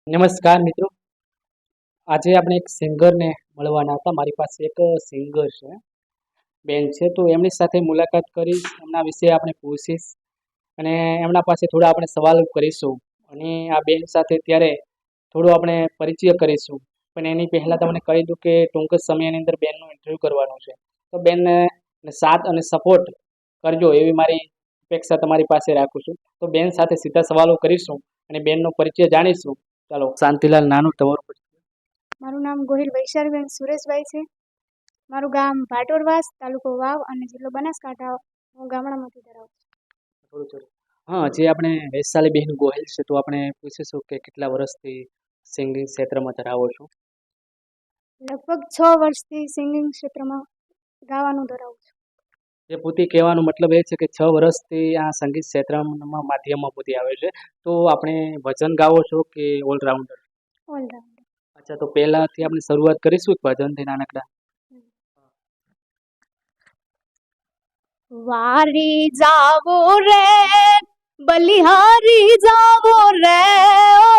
નમસ્કાર મિત્રો, આજે આપણે એક સિંગરને મળવાના હતા. મારી પાસે એક સિંગર છે, બેન છે, તો એમની સાથે મુલાકાત કરીશ, એમના વિશે આપણે પૂછીશ અને એમના પાસે થોડા આપણે સવાલ કરીશું અને આ બેન સાથે ત્યારે થોડો આપણે પરિચય કરીશું. પણ એની પહેલાં તમને કહી દઉં કે ટૂંક જ સમયની અંદર બેનનું ઇન્ટરવ્યૂ કરવાનું છે, તો બેનને સાથ અને સપોર્ટ કરજો એવી મારી અપેક્ષા તમારી પાસે રાખું છું. તો બેન સાથે સીધા સવાલો કરીશું અને બેનનો પરિચય જાણીશું. ચાલો, શાંતિલાલ નાનું તમારું પરિચય. મારું નામ ગોહિલ વૈશાલીબેન સુરેશભાઈ છે. મારું ગામ ભાટોરવાસ, તાલુકો વાવ અને જિલ્લો બનાસકાંઠા. હું ગામડામાંથી ધરાવું છું. હા, જે આપણે વૈશાલીબેન ગોહિલ છે, તો આપણે પૂછીશું કે કેટલા વર્ષથી સિંગિંગ ક્ષેત્રમાં ધરાવો છો? લગભગ 6 વર્ષથી સિંગિંગ ક્ષેત્રમાં ગાવાનું ધરાવું છું. એ પોતે કહેવાનો મતલબ એ છે કે 6 વર્ષથી આ સંગીત ક્ષેત્રમાં માધ્યમમાં પોતે આવે છે. તો આપણે ભજન ગાવો છો કે ઓલરાઉન્ડર? ઓલરાઉન્ડર. અચ્છા, તો પહેલાથી આપણે શરૂઆત કરીશું એક ભજનથી નાનકડા. વારી જાવો રે બલિહારી જાવો રે, ઓ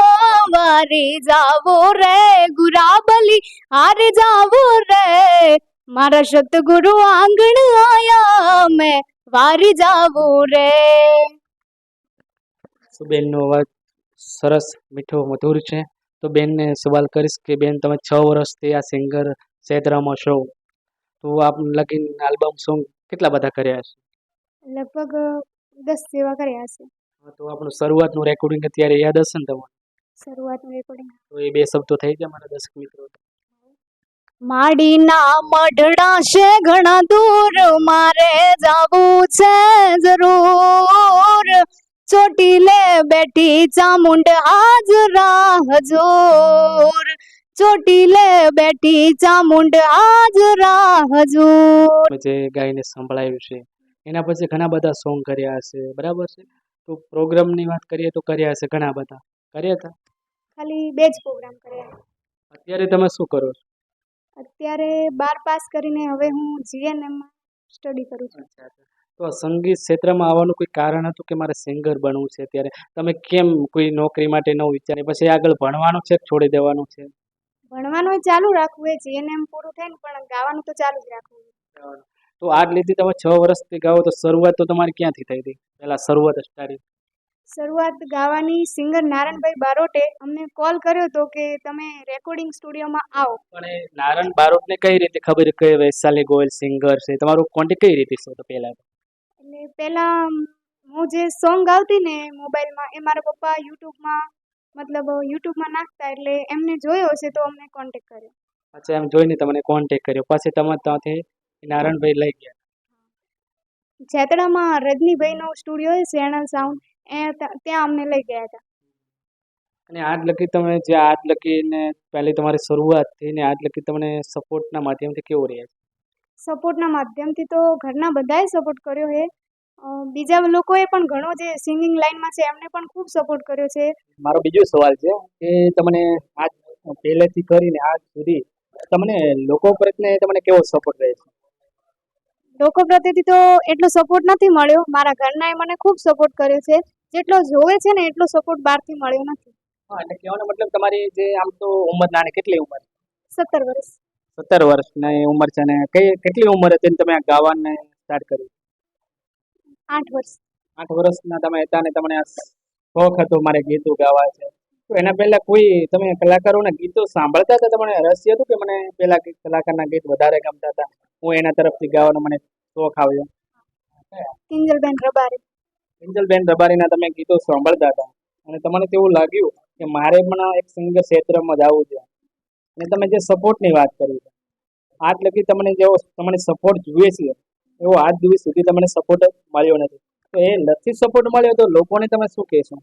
વારી જાવો રે ગુરા બલિહારી જાવો રે, મારા સતગુરુ આંગણ આયા મેં વારી જાવો રે. બેનનો અવાજ સરસ મીઠો મધુર છે. તો બેનને સવાલ કરીશ કે બેન, તમે 6 વર્ષથી આ સિંગર ક્ષેત્રમાં છો, તો આપ લગીન આલ્બમ સોંગ કેટલા બધા કર્યા છે? લગભગ 10 જેવા કર્યા છે. તો આપણું શરૂઆતનું રેકોર્ડિંગ અત્યારે યાદ હશે ને તમને? શરૂઆતનું રેકોર્ડિંગ. તો એ બે શબ્દો થઈ જાય મારા દર્શક મિત્રો. માડીના મઢડા છે ઘણા દૂર, મારે જાવું છે જરૂર, ચોટીલે બેઠી ચામુંડ હાજરા હજૂર, ચોટીલે બેઠી ચામુંડ હાજરા હજૂર. જે ગાયને સંભળાયું છે એના પછી ઘણા બધા સોંગ કર્યા હશે, બરાબર છે? તો પ્રોગ્રામની વાત કરીએ તો કર્યા હશે ઘણા બધા, કર્યા હતા? ખાલી 2 જ પ્રોગ્રામ કર્યા. અત્યારે તમે શું કરો છો? અત્યારે 12 પાસ કરીને હવે હું જીએનએમ સ્ટડી કરું છું. તો સંગીત ક્ષેત્રમાં આવવાનું કોઈ કારણ હતું કે મારે સિંગર બનવું છે? અત્યારે તમે કેમ કોઈ નોકરી માટે ન વિચારી, પછી આગળ ભણવાનું છે કે છોડી દેવાનું છે? ભણવાનું ચાલુ રાખવું, એ જીએનએમ પૂરું થાય ને પણ ગાવાનું તો ચાલુ જ રાખવું. તો આજ લીધી તમે 6 વર્ષથી ગાઓ, તો શરૂઆત તો તમારી ક્યાંથી થઈ હતી? પહેલા શરૂઆત સ્ટાર્ટિંગ શરૂઆત ગાવાની સિંગર નારણભાઈ બારોટે અમને કોલ કર્યો હતો કે તમે રેકોર્ડિંગ સ્ટુડિયોમાં આવો. પણ એ નારણ બારોટને કઈ રીતે ખબર કે વૈશાલી ગોયલ સિંગર છે? તમારું કોન્ટેક્ટ કઈ રીતે છે? તો પહેલા એટલે પહેલા હું જે સોંગ ગાવતી ને મોબાઈલમાં, એ મારા પપ્પા યુટ્યુબમાં નાખતા, એટલે એમને જોયો હશે તો અમને કોન્ટેક્ટ કર્યો. અચ્છા, એમ જોઈને તમને કોન્ટેક્ટ કર્યો, પછી તમે ત્યાંથી નારણભાઈ લઈ ગયા? જેતડામાં રજનીભાઈનો સ્ટુડિયો છે ચેનલ સાઉન્ડ, ત્યાં અમને લઈ ગયા હતા. અને આજ લગી તમે જે આજ લગીને પહેલી તમારી શરૂઆત થઈ ને આજ લગી તમને સપોર્ટના માધ્યમથી કેવો રહ્યા છે? સપોર્ટના માધ્યમથી તો ઘરના બધાએ સપોર્ટ કર્યો છે. બીજા લોકોએ પણ ઘણો જે સિંગિંગ લાઈનમાં છે એમને પણ ખૂબ સપોર્ટ કર્યો છે. મારો બીજો સવાલ છે કે તમને આજ પહેલેથી કરીને આજ સુધી તમને લોકો પ્રત્યે તમને કેવો સપોર્ટ રહે છે? લોકો પ્રત્યેથી તો એટલો સપોર્ટ નથી મળ્યો. મારા ઘરનાએ મને ખૂબ સપોર્ટ કર્યો છે. જેટલો જોવે છે ને એટલો સપોર્ટ બહારથી મળ્યો નથી. હા, એટલે કહેવાનો મતલબ તમારી જે આમ તો ઉંમર નાની, કેટલી ઉંમર? 17 વર્ષ. 17 વર્ષની ઉંમર છે ને કેટલી ઉંમર હતી ને તમે આ ગાવાને સ્ટાર્ટ કર્યું? 8 વર્ષ. 8 વર્ષના તમે હતા ને તમને આ શોખ હતો મારે ગીતો ગાવા છે, તો એના પહેલા કોઈ તમે કલાકારોના ગીતો સાંભળતા હતા? તમને રસ હતું કે મને પેલા કલાકારના ગીત વધારે ગમતા હતા, હું એના તરફથી ગાવાનો મને શોખ આવ્યો? કિંજલબેન રબારી. કિંજલબેન રબારીના તમે ગીતો સાંભળતા હતા અને તમને તેવું લાગ્યું કે મારે પણ એક સિંગર ક્ષેત્રમાં જવું છે, અને તમે જે સપોર્ટની વાત કરી છે, આજ લગી તમને જેવો તમને સપોર્ટ જોઈએ છે એવો આજ દિવસ સુધી તમને સપોર્ટ મળ્યો નથી, તો એ નથી સપોર્ટ મળ્યો તો લોકોને તમે શું કહેશો?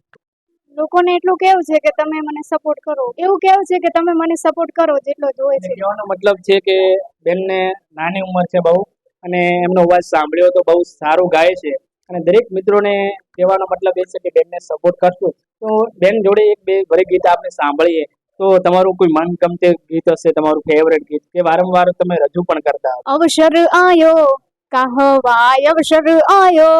લોકોને એટલું કેવું છે કે તમે મને સપોર્ટ કરો, એવું કેવું છે કે તમે મને સપોર્ટ કરો જેટલો જોવે છે. કહેવાનો મતલબ છે કે બેનને નાની ઉંમર છે બહુ, અને એમનો અવાજ સાંભળ્યો તો બહુ સારું ગાય છે, અને દરેક મિત્રોને કહેવાનો મતલબ એ છે કે બેનને સપોર્ટ કરશો. તો બેન જોડે એક બે ભલે ગીત આપણે સાંભળીએ, તો તમારું કોઈ મનગમતું ગીત હશે, તમારું ફેવરેટ ગીત કે વારંવાર તમે રજૂ પણ કરતા હો? અવસર આયો કહવાય, અવસર આયો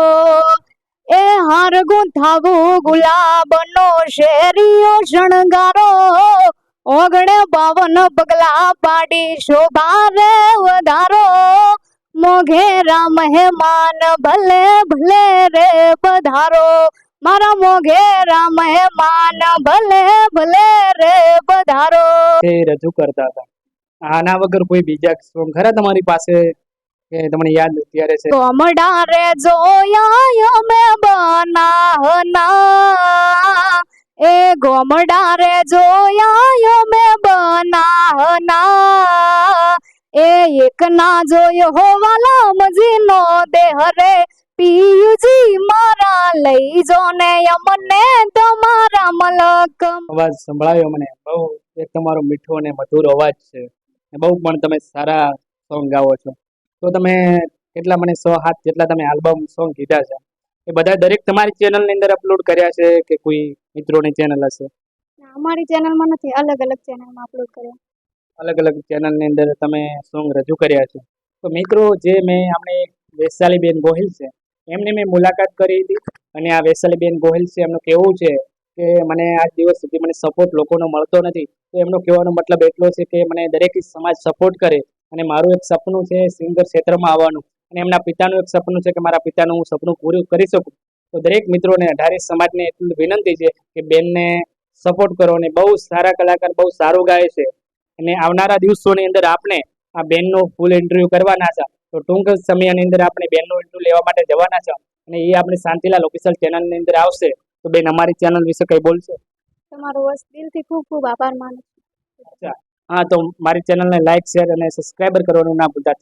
એ હાર હાર ગુંથાવું ગુલાબનો શેરીઓ શણગારો ઓગણે 52 પગલા પાડી શોભા રે વધારો મોઘેરા મહેમાન ભલે ભલે રે પધારો મારા મોઘેરા મહેમાન ભલે ભલે રે પધારો તે રજૂ કરતા હતા. આના વગર કોઈ બીજા સોંગ ખરા તમારી પાસે કે તમને યાદ અત્યારે છે? ગોમડા રે જોયા અમે બનાહના એ ગોમડા રે જોયા અમે બનાહના એ એક ના જોયો હોવાલા મજીનો દેહ રે પિયુજી મારા લઈ જો ને અમને તમારા મલક. અવાજ સંભળાયો મને. બહુ એક તમારો મીઠો અને મધુર અવાજ છે. બહુ પણ તમે સારા સોંગ ગાવો છો. તો તમે કેટલા મને 107 જેટલા તમે આલ્બમ સોંગ કીધા છે એ બધા દરેક તમારી ચેનલની અંદર અપલોડ કર્યા છે કે કોઈ મિત્રોની ચેનલ હશે? અમારી ચેનલમાં નથી, અલગ અલગ ચેનલમાં અપલોડ કર્યા. અલગ અલગ ચેનલની અંદર તમે સોંગ રજૂ કર્યા છે. તો મિત્રો, જે મેં આપણે વૈશાલીબેન ગોહિલ છે એમની મેં મુલાકાત કરી હતી અને આ વૈશાલીબેન ગોહિલ છે એમનું કહેવું છે કે મને આજ દિવસ સુધી મને સપોર્ટ લોકોનો મળતો નથી. તો એમનો કહેવાનો મતલબ એટલો છે કે મને દરેક સમાજ સપોર્ટ કરે અને મારું એક સપનું છે સિંગર ક્ષેત્રમાં આવવાનું અને એમના પિતાનું એક સપનું છે કે મારા પિતાનું હું સપનું પૂરું કરી શકું. તો દરેક મિત્રોને 18 સમાજને એટલી વિનંતી છે કે બેનને સપોર્ટ કરો અને બહુ સારા કલાકાર, બહુ સારું ગાય છે અને આવનારા દિવસોની અંદર આપણે આ બેનનો ફૂલ ઇન્ટરવ્યુ કરવાના છે. તો ટૂંક સમયની અંદર આપણે બેનનો ઇન્ટરવ્યુ લેવા માટે જવાના છે અને એ આપણે શાંતિલાલ ઓફિશિયલ ચેનલની અંદર આવશે. તો બેન, અમારી ચેનલ વિશે કંઈ બોલશો? તમારો દિલથી ખૂબ ખૂબ આભાર માનું છું. હા, તો મારી ચેનલને લાઈક, શેર અને સબસ્ક્રાઈબર કરવાનું ના ભૂલતા. થેન્ક